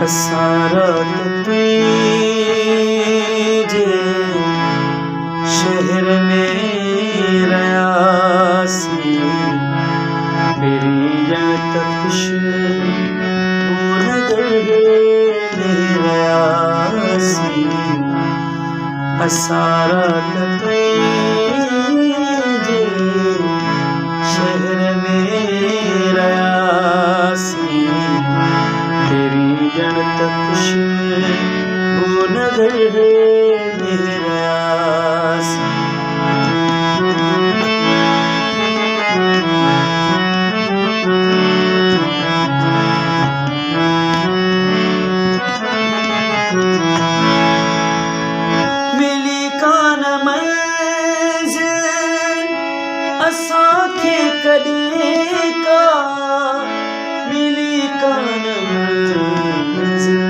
असारात तुझे शहर में रयासी मेरी जन खुशबू नगर में रयासी असारात तुझे शहर में रयासी तेरी जन खुशबू नगर में रयासी मिली कान मंज़िल असांखे कॾहिं का मिली कान मंज़िल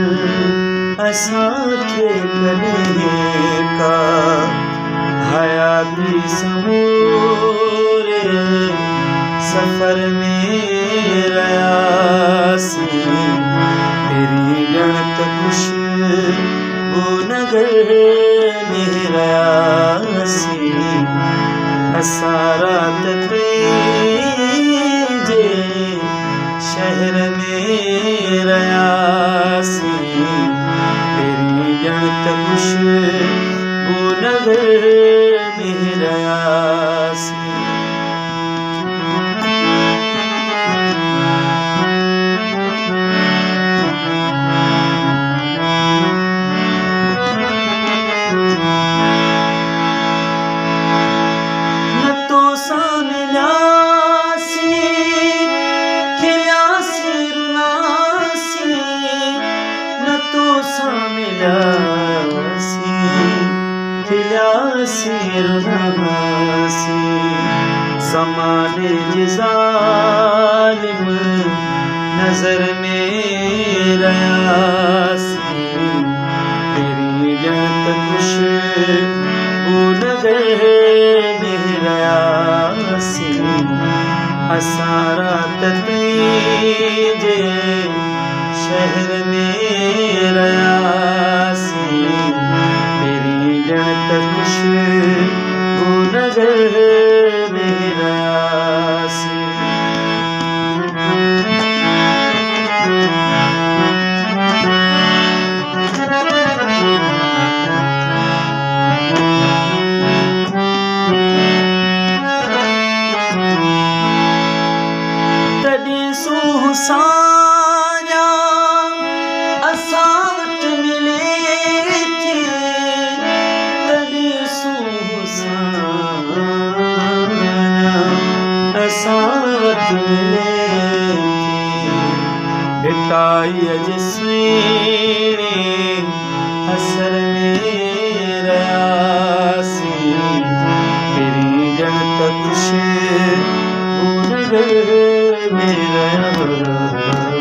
असांखे कॾहिं का हयाती समूरे सफ़र में रयासी तेरी ॼणत खुशबू नगर में रयासी असारात तुझे शहर में रयासी तेरी ॼणत खुशबू नगर में रयासी ज़माने जे ज़ालिम नज़र में रयासी तेरी ॼणत खुशबू नगर में रयासी असारात तुझे शहर में रयासी तेरी ॼणत खुशबू नगर में रयासी तॾहिं सूंहुं साञा असां वटि मिले थी तॾहिं सूंहुं साञा असां वटि मिले थी भिटाईअ जे सुहिणे असर में रयासी तेरी ॼणत खुशबू नगर में रयासी